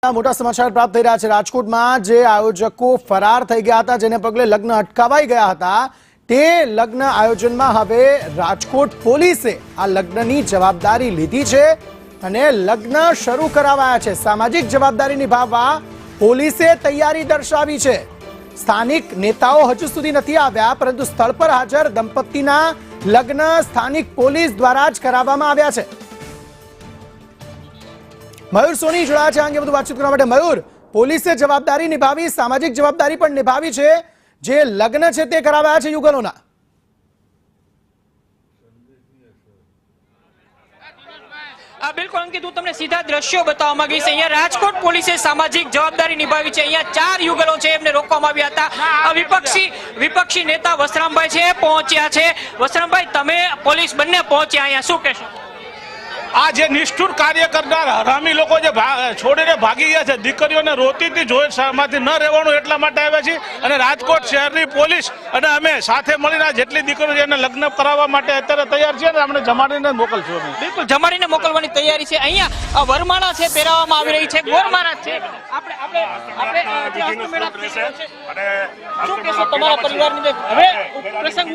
મોટા સમાચાર પ્રાપ્ત થઈ રહ્યા છે। રાજકોટમાં જે આયોજકો ફરાર થઈ ગયા હતા, જેને પગલે લગ્ન અટકાવાઈ ગયા હતા, તે લગ્ન આયોજનમાં હવે રાજકોટ પોલીસે આ લગ્નની જવાબદારી લીધી છે અને લગ્ન શરૂ કરાવાયા છે। સામાજિક જવાબદારી નિભાવવા પોલીસે તૈયારી દર્શાવી છે। સ્થાનિક નેતાઓ હજુ સુધી નથી આવ્યા, પરંતુ સ્થળ પર હાજર દંપતીના લગ્ન સ્થાનિક પોલીસ દ્વારા જ કરાવવામાં આવ્યા છે। મયુર સોની જોડાયા છે અંગે વધુ વાતચીત કરવા માટે। મયુર, પોલીસે જવાબદારી નિભાવી, સામાજિક જવાબદારી પણ નિભાવી છે, જે લગ્ન છે તે કરાવ્યા છે યુગલોના। બિલકુલ અંકિત, હું તમને સીધા દ્રશ્યો બતાવવા માંગીશ। અહીંયા રાજકોટ પોલીસે સામાજિક જવાબદારી નિભાવી છે। અહીંયા 4 યુગલો છે, એમને રોકવામાં આવ્યા હતા। વિપક્ષી નેતા વસરામભાઈ છે, પહોંચ્યા છે। વસરામભાઈ, તમે પોલીસ બંને પહોંચ્યા, અહીંયા શું કહેશો? આ જે નિષ્ઠુર કાર્ય કરનાર હરામી લોકો જે છોડીને ભાગી ગયા છે, દીકરીઓને રોતીથી જોઈમાંથી ન રહેવાનું એટલા માટે આવ્યા છીએ અને રાજકોટ શહેરની પોલીસ અને અમે સાથે મળીને જેટલી દીકરીઓ છે એને લગ્ન કરાવવા માટે અત્યારે તૈયાર છીએ અને આપણે જમાડીને મોકલશું। બિલકુલ, જમાડીને મોકલવાની તૈયારી છે। અહીંયા વરમાળા છે પહેરાવવામાં આવી રહી છે, ગોરમાળા છે। શું કહેશો તમારા પરિવારની? હવે પ્રસંગ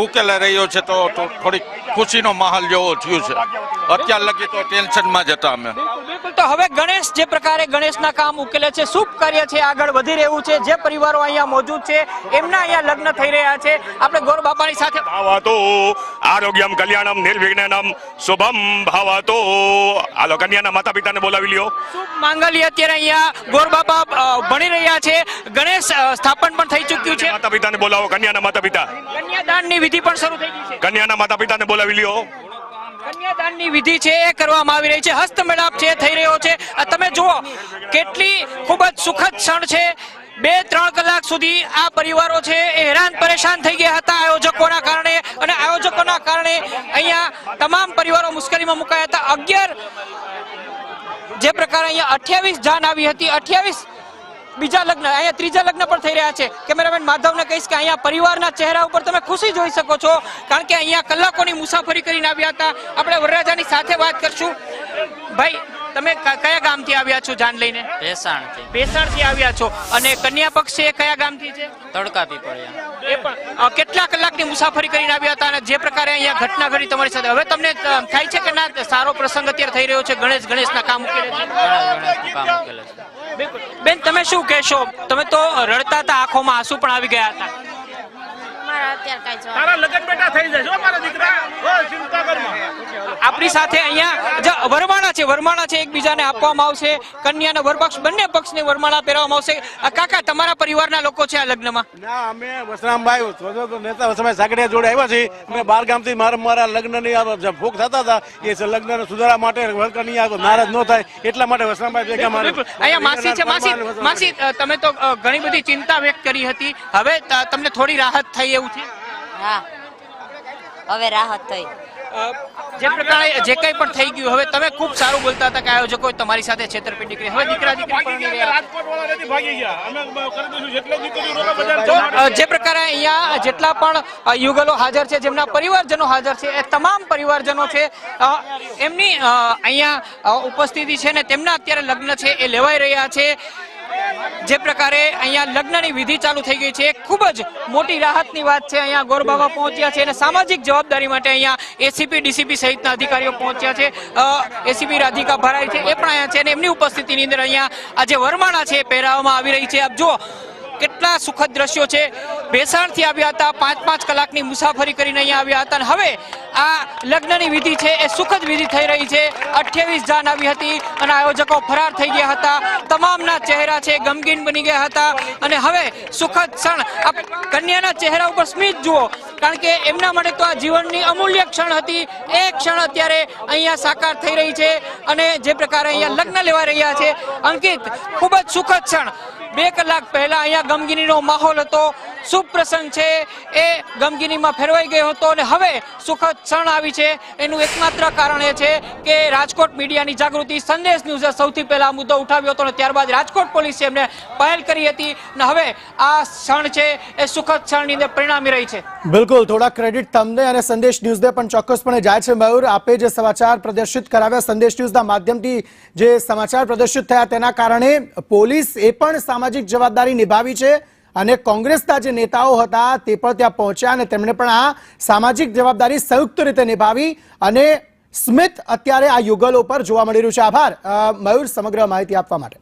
ઉકેલાઈ રહ્યો છે તો થોડી ખુશીનો માહોલ જેવો થયો છે। અત્યાર લગી તો ટેન્શનમાં જ હતા અમે। બિલકુલ, તો હવે ગણેશ જે પ્રકારે ગણેશના કામ ઉકેલે છે, શુભ કાર્ય છે, આગળ વધી રહ્યું છે। જે પરિવારો અહીંયા મોજૂદ છે એમના અહીંયા લગ્ન થઈ રહ્યા છે। આપણે ગોર બાપાની સાથે ભાવાતો આરોગ્યમ કલ્યાણમ નિર્વિઘ્નમ શુભમ ભાવાતો। હાલો, કન્યાના માતા પિતાને બોલાવી લ્યો। શુભ માંગલ્ય અત્યારે અહીંયા ગોર બાપા ભણી રહ્યા છે। ગણેશ સ્થાપન પણ થઈ ચૂક્યું છે। માતા પિતાને બોલાવો, કન્યાના માતા પિતા। કન્યાદાનની વિધિ પણ શરૂ થઈ ગઈ છે। કન્યાના માતા પિતાને બોલાવી લ્યો। કન્યાદાનની વિધિ છે એ કરવામાં આવી રહી છે, હસ્તમેળાપ છે થઈ રહ્યો છે। તમે જુઓ કેટલી ખૂબ જ સુખદ ક્ષણ છે। 2-3 કલાક સુધી આ પરિવારો છે એ હેરાન પરેશાન થઈ ગયા હતા આયોજકોના કારણે, અને આયોજકોના કારણે અહીંયા તમામ પરિવારો મુશ્કેલીમાં મુકાયા હતા। 11 જે પ્રકારે અહીંયા 28 જાન આવી હતી, 28 બીજા લગ્ન, અહીંયા ત્રીજા લગ્ન પણ થઈ રહ્યા છે। કેમેરામેન માધવને કહીશ કે અહીંયા પરિવારના ચહેરા ઉપર તમે ખુશી જોઈ શકો છો, કારણ કે અહીંયા કલાકોની મુસાફરી કરીને આવ્યા હતા। આપણે વરરાજાની સાથે વાત કરશું। ભાઈ, તમે કયા ગામથી આવ્યા છો જાન લઈને? ભેસાણથી આવ્યા છો, અને કન્યા પક્ષ છે એ કયા ગામથી છે? તડકા પીપળિયા। એ પણ કેટલા કલાકની મુસાફરી કરીને આવ્યા હતા, અને જે પ્રકારે અહીંયા ઘટના ઘડી તમારી સાથે, હવે તમને થાય છે કે ના સારો પ્રસંગ અત્યારે થઈ રહ્યો છે, ગણેશના કામ ઉકેલે છે? બિલકુલ બેન, તમે શું કહેશો? તમે તો રડતા હતા, આંખોમાં આંસુ પણ આવી ગયા હતા। તારા લગ્ન બેટા થઈ જશે મારા દીકરા, ચિંતા કરમાં। આપણી સાથે અહીંયા વરમાળા છે એકબીજાને આપવામાં આવશે। કન્યા અને વરપક્ષ બંને પક્ષને વરમાળા પહેરવામાં આવશે। કાકા, તમારા પરિવારના લોકો છે આ લગ્નમાં? ના, અમે વસરામભાઈ નેતા વસરામભાઈ સાગડિયા જોડે આવ્યા છીએ। અમે 12 ગામથી મારા લગ્નની ભોગ થતા હતા, એ લગ્ન સુધારા માટે નારાજ ન થાય એટલા માટે વસરામભાઈ ભેગા મારે અહીંયા માસી છે। માસી, તમે તો ઘણી બધી ચિંતા વ્યક્ત કરી હતી, હવે તમને થોડી રાહત થઈ એવું છે? હા, હવે રાહત થઈ। જે પ્રકારે જે કંઈ પણ થઈ ગયું, હવે તમે ખૂબ સારું બોલતા હતા કે આયોજકો તમારી સાથે છેતરપિંડી કરી, હવે દીકરા દીકરી પરણી રહ્યા। રાજકોટ વાળા નથી ભાગી ગયા, અમે કરી દઈશું જેટલો દીકરીઓ રોકા બજાર। જે પ્રકારે અહીંયા જેટલા પણ યુગલો હાજર છે, જેમના પરિવારજનો હાજર છે, એ તમામ પરિવારજનો છે એમની અહીંયા ઉપસ્થિતિ છે ને તેમના અત્યારે લગ્ન છે એ લેવાઈ રહ્યા છે। જે પ્રકારે અહીંયા લગ્નની વિધિ ચાલુ થઈ ગઈ છે, ખૂબ જ મોટી રાહતની વાત છે। અહીંયા ગોરબાબા પહોંચ્યા છે અને સામાજિક જવાબદારી માટે અહીંયા એસીપી ડીસીપી સહિતના અધિકારીઓ પહોંચ્યા છે। એસીપી રાધિકા ભરાઈ છે, એ પણ અહીંયા છે, અને એમની ઉપસ્થિતિની અંદર અહીંયા આ જે વરમાળા છે પહેરાવવામાં આવી રહી છે। આપ જુઓ કેટલા સુખદ દ્રશ્યો છે। ભેસાણથી આવ્યા હતા, 5-5 કલાકની મુસાફરી કરીને અહીંયા આવ્યા હતા, અને હવે આ લગ્નની વિધિ છે એ સુખદ વિધિ થઈ રહી છે। 28 જાન આવી હતી અને આયોજકો ફરાર થઈ ગયા હતા, તમામના ચહેરા છે ગમગીન બની ગયા હતા, અને હવે સુખદ ક્ષણ, આ કન્યાના ચહેરા ઉપર સ્મિત જુઓ, કારણ કે એમના માટે તો આ જીવનની અમૂલ્ય ક્ષણ હતી, એ ક્ષણ અત્યારે અહીંયા સાકાર થઈ રહી છે, અને જે પ્રકારે અહીંયા લગ્ન લેવા રહ્યા છે અંકિત, ખૂબ જ સુખદ ક્ષણ। 2 કલાક પહેલા અહીંયા ગમગીનીનો માહોલ હતો, શુભ પ્રસંગ છે એ ગમગીનીમાં ફેરવાઈ ગયો હતો અને હવે સુખદ ક્ષણ આવી છે. એનું એકમાત્ર કારણ એ છે કે રાજકોટ મીડિયાની જાગૃતિ સંદેશ ન્યૂઝે સૌથી પહેલા આ મુદ્દો ઉઠાવ્યો હતો અને ત્યારબાદ રાજકોટ પોલીસે એમને પહેલ કરી હતી અને હવે આ ક્ષણ છે એ સુખદ ક્ષણની અંદર પરિણામી રહી છે. બિલકુલ, થોડા ક્રેડિટ તમને અને સંદેશ ન્યૂઝને પણ ચોક્કસપણે જાય છે. મયુર, આપે જે સમાચાર પ્રદર્શિત કરાવ્યા સંદેશ ન્યૂઝના માધ્યમથી, જે સમાચાર પ્રદર્શિત થયા તેના કારણે પોલીસ એ પણ સામાજિક જવાબદારી નિભાવી છે અને કોંગ્રેસના જે નેતાઓ હતા તે પણ ત્યાં પહોંચ્યા અને તેમણે પણ આ સામાજિક જવાબદારી સંયુક્ત રીતે નિભાવી અને સ્મિત અત્યારે આ યુગલો પર જોવા મળી રહ્યું છે. આભાર મયુર સમગ્ર માહિતી આપવા માટે.